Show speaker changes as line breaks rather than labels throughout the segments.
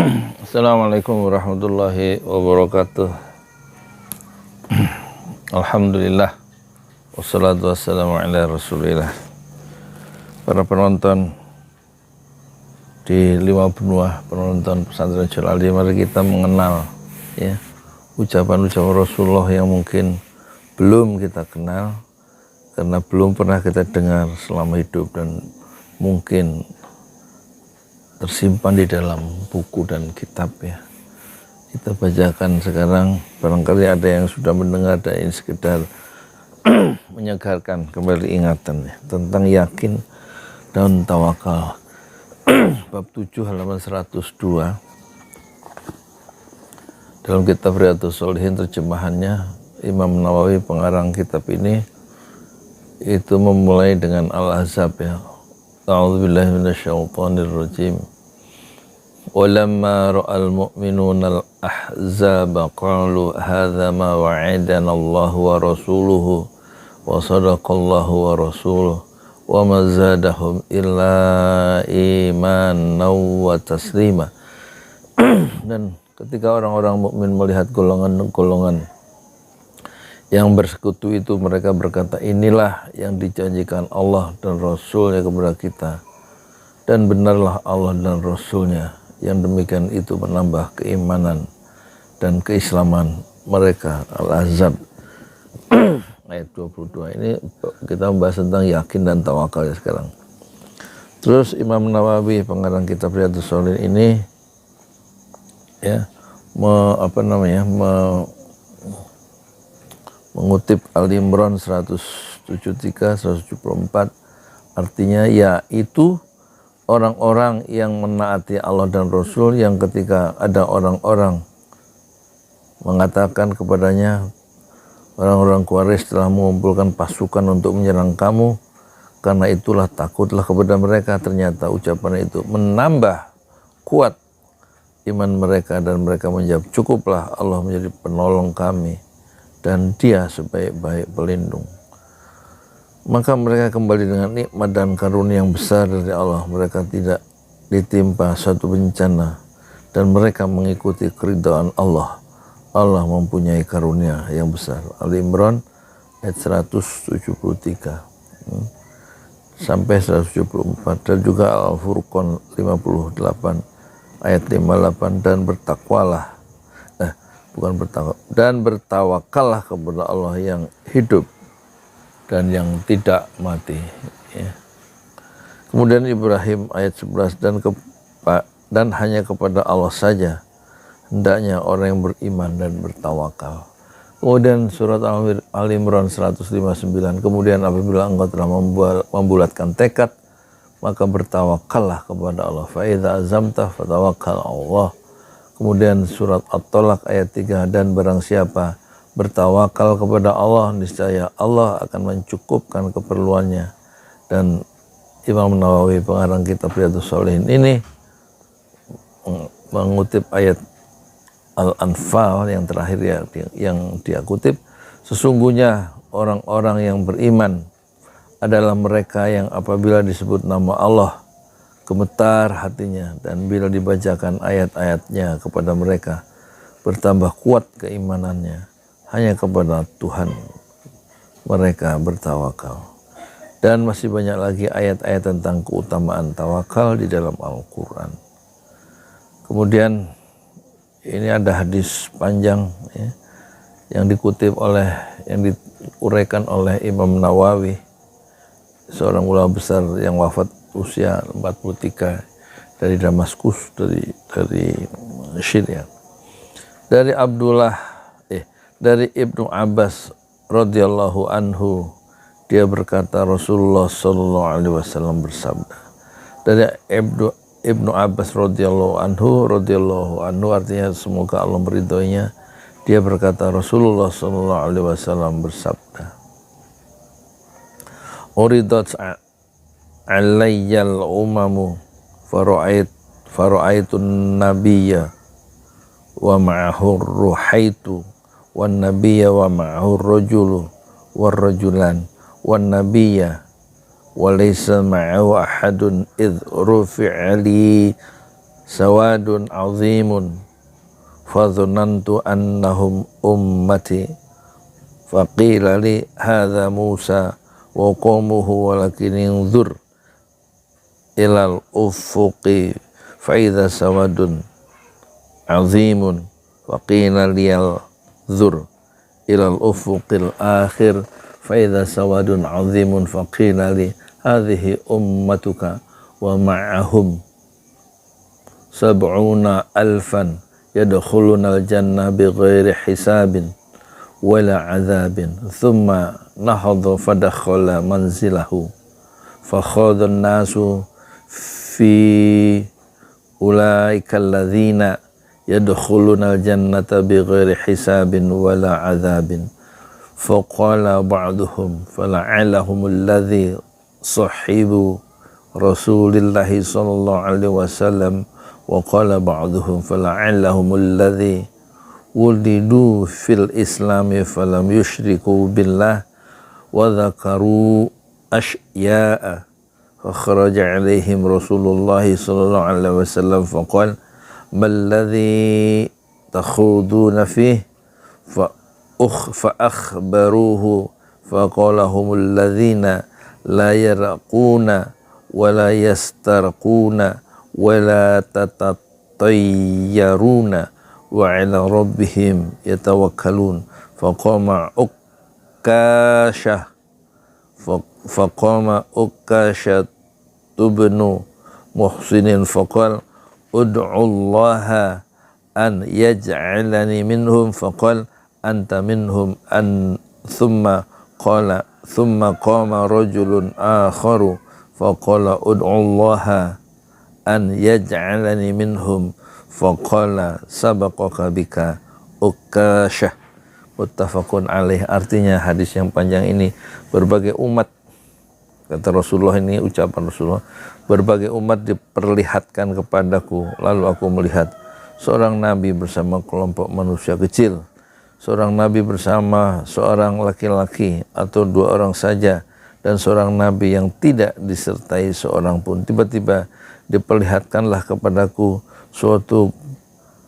Assalamualaikum warahmatullahi wabarakatuh. Alhamdulillah, wassalatu wassalamu ala rasulillah. Para penonton di 5 benua, penonton pesantren Jalali, mari kita mengenal ya ucapan-ucapan Rasulullah yang mungkin belum kita kenal karena belum pernah kita dengar selama hidup dan mungkin tersimpan di dalam buku dan kitab ya. Kita bacakan sekarang, barangkali ada yang sudah mendengar dan ini sekedar menyegarkan kembali ingatan ya, tentang yakin dan tawakal. Bab 7 halaman 102 dalam kitab Riyadhus Shalihin, terjemahannya Imam Nawawi pengarang kitab ini itu memulai dengan Al-Ahzab ya. A'udzubillahi minasyaitonir rajim. Walamma ra'al mu'minuna al-ahzaba qalu hadza ma wa'adana Allah wa rasuluhu wa sadaqallahu wa rasuluhu wa ma zadahum illa imanan wa taslima. Dan ketika orang-orang mukmin melihat golongan-golongan yang bersekutu itu, mereka berkata, inilah yang dijanjikan Allah dan Rasulnya kepada kita, dan benarlah Allah dan Rasulnya. Yang demikian itu menambah keimanan dan keislaman mereka. Al-Ahzab ayat 22. Ini kita membahas tentang yakin dan tawakal ya sekarang. Terus Imam Nawawi pengarang kitab Riyadhus Shalihin ini ya mengutip Al-Imran 173, 174, artinya yaitu orang-orang yang menaati Allah dan Rasul, yang ketika ada orang-orang mengatakan kepadanya, orang-orang Quraisy telah mengumpulkan pasukan untuk menyerang kamu, karena itulah takutlah kepada mereka. Ternyata ucapan itu menambah kuat iman mereka, dan mereka menjawab, cukuplah Allah menjadi penolong kami dan Dia sebaik-baik pelindung. Maka mereka kembali dengan nikmat dan karunia yang besar dari Allah. Mereka tidak ditimpa satu bencana dan mereka mengikuti keridhaan Allah. Allah mempunyai karunia yang besar. Al-Imran ayat 173 sampai 174, dan juga Al-Furqan 58 ayat 58, dan bertakwalah dan bertawakallah kepada Allah yang hidup dan yang tidak mati ya. Kemudian Ibrahim ayat 11, dan hanya kepada Allah saja hendaknya orang yang beriman dan bertawakal. Kemudian surat Al-Imran 159, kemudian apabila engkau telah membulatkan tekad, maka bertawakallah kepada Allah. Fa idza azamta fatawakkal Allah. Kemudian surat At-Talaq ayat 3, dan barang siapa bertawakal kepada Allah, niscaya Allah akan mencukupkan keperluannya. Dan Imam Nawawi pengarang kitab Riyadhus Shalihin ini mengutip ayat Al-Anfal yang terakhir ya, yang dia kutip, sesungguhnya orang-orang yang beriman adalah mereka yang apabila disebut nama Allah gemetar hatinya, dan bila dibacakan ayat-ayatnya kepada mereka bertambah kuat keimanannya. Hanya kepada Tuhan mereka bertawakal. Dan masih banyak lagi ayat-ayat tentang keutamaan tawakal di dalam Al-Quran. Kemudian ini ada hadis panjang ya, yang diuraikan oleh Imam Nawawi, seorang ulama besar yang wafat usia 43 dari Damaskus, dari Syria. Dari Ibnu Abbas radhiyallahu anhu, dia berkata, Rasulullah sallallahu alaihi wasallam bersabda. Dari Ibnu Abbas radhiyallahu anhu artinya semoga Allah meridhoinya, dia berkata, Rasulullah sallallahu alaihi wasallam bersabda, uridat alayyal umamu fara'aitun nabiyya wa ma'ahu ruhaitu wan nabiyya wa ma'ahu rajulu war rajulan wan nabiyya wa laysa ma'ahu ahadun idh rufi'a li sawadun azimun fadhunantu annahum ummati faqila li hadha Musa wa qaumuhu walakin inzur ilal ufuqi fa'idha sawadun azimun faqila liyal zur ilal ufuqil akhir fa'idha sawadun azimun faqila li hadhihi ummatuka wa ma'ahum sab'una alfan yadkhuluna al-jannah bighairi hisabin wala azabin thumma nahadha fadakhala manzilahu fakhadha an-nasu fi ulaika alladhina yadkhuluna al-jannata bighairi hisabin wala azabin faqala ba'duhum fala'allahum alladhi sahibu Rasulillahi sallallahu alaihi wasallam wa qala ba'duhum fala'allahum alladhi wulidu fil islami falam yushriku billah wa dhakaru ashya'a fa kharaja alaihim Rasulullahi sallallahu alaihi wasallam faqala malladhi takhuduna fihi fa akhbaruhu faqala humul ladhina la yarquna wa la yastarquna wa la tatatayyaruna wa ala rabbihim yatawakkalun faqama Ukashah ibnu Muhsinin faqala ud'u allaha an yaj'alani minhum faqala anta minhum an thumma qama rajulun akharu faqala ud'u allaha an yaj'alani minhum faqala sabaqaka bika Ukashah. Muttafaqun alaih. Artinya hadis yang panjang ini, berbagai umat, kata Rasulullah, ini ucapan Rasulullah, berbagai umat diperlihatkan kepadaku, lalu aku melihat seorang nabi bersama kelompok manusia kecil, seorang nabi bersama seorang laki-laki atau dua orang saja, dan seorang nabi yang tidak disertai seorang pun. Tiba-tiba diperlihatkanlah kepadaku suatu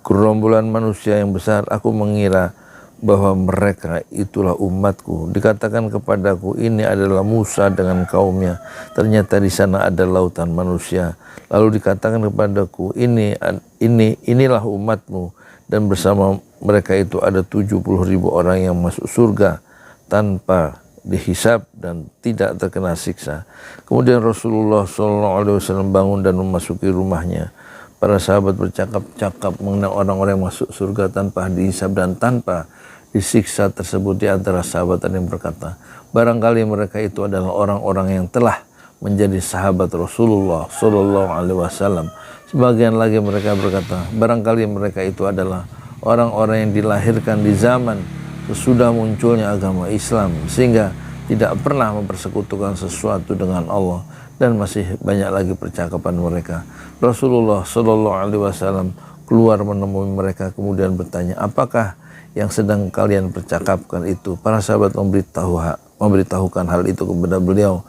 gerombolan manusia yang besar. Aku mengira bahwa mereka itulah umatku. Dikatakan kepadaku, ini adalah Musa dengan kaumnya. Ternyata di sana ada lautan manusia. Lalu dikatakan kepadaku, inilah umatmu, dan bersama mereka itu ada 70.000 orang yang masuk surga tanpa dihisab dan tidak terkena siksa. Kemudian Rasulullah SAW bangun dan memasuki rumahnya. Para sahabat bercakap-cakap mengenai orang-orang yang masuk surga tanpa dihisab dan tanpa disiksa tersebut. Di antara sahabat ada yang berkata, barangkali mereka itu adalah orang-orang yang telah menjadi sahabat Rasulullah SAW. Sebagian lagi mereka berkata, barangkali mereka itu adalah orang-orang yang dilahirkan di zaman sesudah munculnya agama Islam, sehingga tidak pernah mempersekutukan sesuatu dengan Allah, dan masih banyak lagi percakapan mereka. Rasulullah SAW keluar menemui mereka, kemudian bertanya, apakah yang sedang kalian percakapkan itu? Para sahabat memberitahukan hal itu kepada beliau.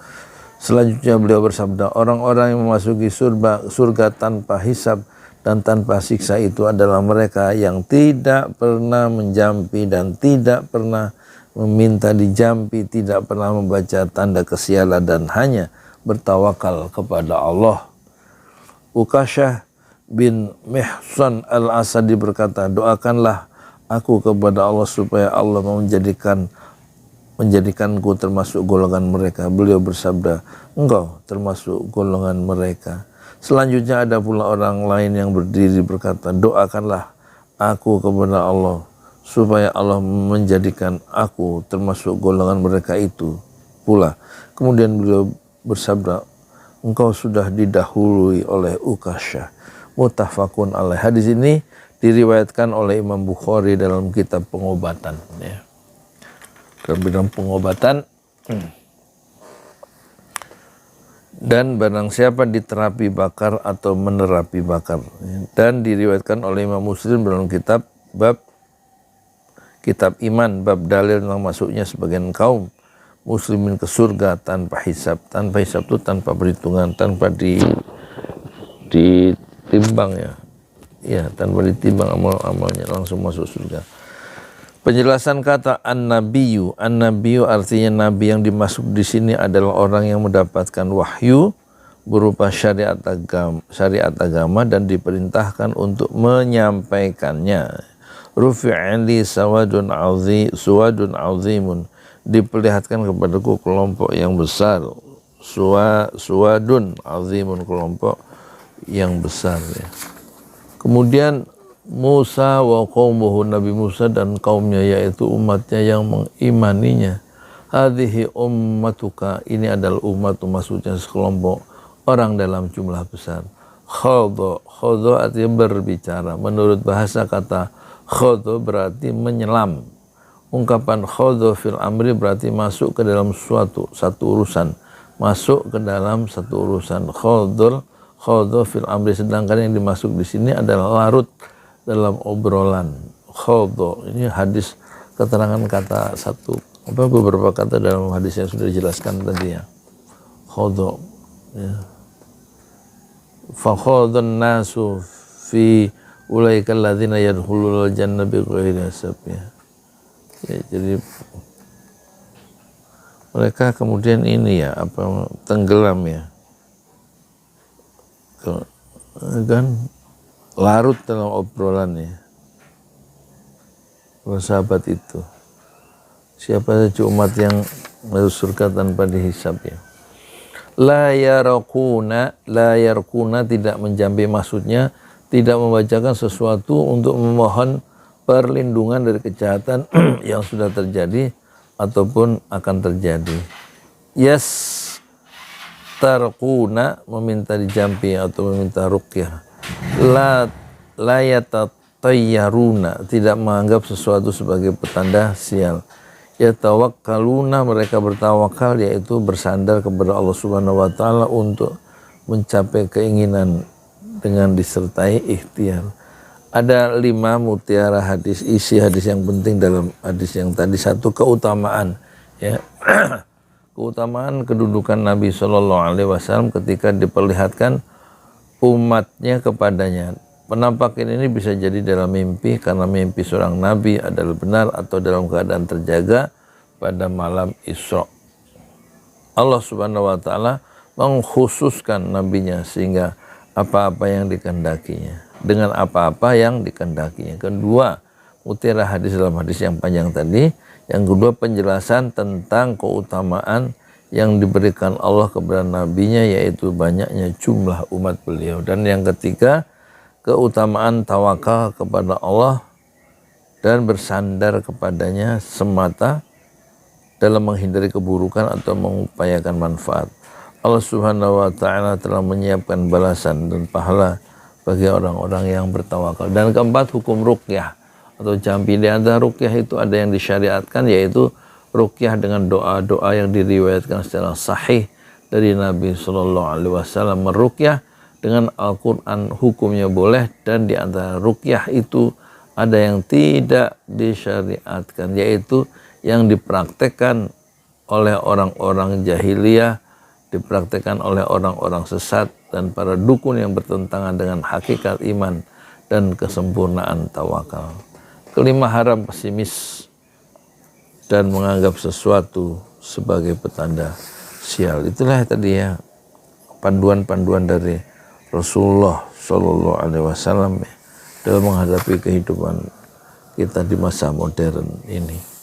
Selanjutnya beliau bersabda, orang-orang yang memasuki surga tanpa hisab dan tanpa siksa itu adalah mereka yang tidak pernah menjampi dan tidak pernah meminta dijampi, tidak pernah membaca tanda kesialan dan hanya bertawakal kepada Allah. Ukashah bin Mihsan al-Asadi berkata, doakanlah aku kepada Allah supaya Allah menjadikanku termasuk golongan mereka. Beliau bersabda, engkau termasuk golongan mereka. Selanjutnya ada pula orang lain yang berdiri berkata, doakanlah aku kepada Allah supaya Allah menjadikan aku termasuk golongan mereka itu pula. Kemudian beliau bersabda, engkau sudah didahului oleh Ukashah. Muttafaqun alaih. Hadis ini diriwayatkan oleh Imam Bukhari dalam kitab pengobatan, ya. Dalam pengobatan, dan barang siapa diterapi bakar atau menerapi bakar, dan diriwayatkan oleh Imam Muslim dalam kitab iman, bab dalil tentang masuknya sebagian kaum muslimin ke surga tanpa hisab. Tanpa hisab itu tanpa perhitungan, tanpa timbang ya. Ya, tanpa ditimbang amal-amalnya langsung masuk surga. Penjelasan kata an-nabiyyu. An-nabiyyu artinya nabi, yang dimaksud di sini adalah orang yang mendapatkan wahyu berupa syariat agama dan diperintahkan untuk menyampaikannya. Rufi'ali suwadun azimun, diperlihatkan kepadaku kelompok yang besar. Suwadun azimun, kelompok yang besar ya. Kemudian Musa wa qaumuhu, Nabi Musa dan kaumnya, yaitu umatnya yang mengimaninya. Hadhihi ummatuka, ini adalah umat, maksudnya sekelompok orang dalam jumlah besar. Khodo artinya berbicara. Menurut bahasa kata khodo berarti menyelam. Ungkapan khodo fil amri berarti masuk ke dalam satu urusan. Masuk ke dalam satu urusan. Khodo fil amri, sedangkan yang dimaksud di sini adalah larut dalam obrolan. Khodo ini hadis, keterangan kata beberapa kata dalam hadis yang sudah dijelaskan tadi ya. Khodo ya. Fa khadun nasu fi ulaika alladzina yadkhulul jannah bighairi hisab ya. Jadi mereka kemudian ini ya, tenggelam ya, kan larut dalam obrolan ya. Sahabat itu siapa saja umat yang masuk surga tanpa dihisab ya. La yarquna tidak menjampi, maksudnya tidak membacakan sesuatu untuk memohon perlindungan dari kejahatan yang sudah terjadi ataupun akan terjadi. Tarquna, meminta dijampi atau meminta ruqyah. La yatatayyaruna, tidak menganggap sesuatu sebagai petanda sial. Yatawakkaluna, mereka bertawakal, yaitu bersandar kepada Allah Subhanahu wa taala untuk mencapai keinginan dengan disertai ikhtiar. Ada 5 mutiara hadis, isi hadis yang penting dalam hadis yang tadi. 1, keutamaan ya. Keutamaan kedudukan Nabi Shallallahu Alaihi Wasallam ketika diperlihatkan umatnya kepadanya. Penampakan ini bisa jadi dalam mimpi, karena mimpi seorang nabi adalah benar, atau dalam keadaan terjaga pada malam Isra. Allah Subhanahu wa taala mengkhususkan nabinya sehingga apa-apa yang dikehendakinya, dengan apa-apa yang dikehendakinya. Kedua, mutiara hadis dalam hadis yang panjang tadi. Yang kedua, penjelasan tentang keutamaan yang diberikan Allah kepada nabinya, yaitu banyaknya jumlah umat beliau. Dan yang ketiga, keutamaan tawakal kepada Allah dan bersandar kepadanya semata dalam menghindari keburukan atau mengupayakan manfaat. Allah Subhanahu wa taala telah menyiapkan balasan dan pahala bagi orang-orang yang bertawakal. Dan keempat, hukum ruqyah atau jampi. Di antara ruqyah itu ada yang disyariatkan, yaitu ruqyah dengan doa-doa yang diriwayatkan secara sahih dari Nabi Sallallahu Alaihi Wasallam. Meruqyah dengan Al-Quran hukumnya boleh, dan di antara ruqyah itu ada yang tidak disyariatkan, yaitu yang dipraktekkan oleh orang-orang jahiliyah, dipraktekkan oleh orang-orang sesat dan para dukun yang bertentangan dengan hakikat iman dan kesempurnaan tawakal. Kelima, haram pesimis dan menganggap sesuatu sebagai petanda sial. Itulah tadi ya panduan-panduan dari Rasulullah Shallallahu Alaihi Wasallam dalam menghadapi kehidupan kita di masa modern ini.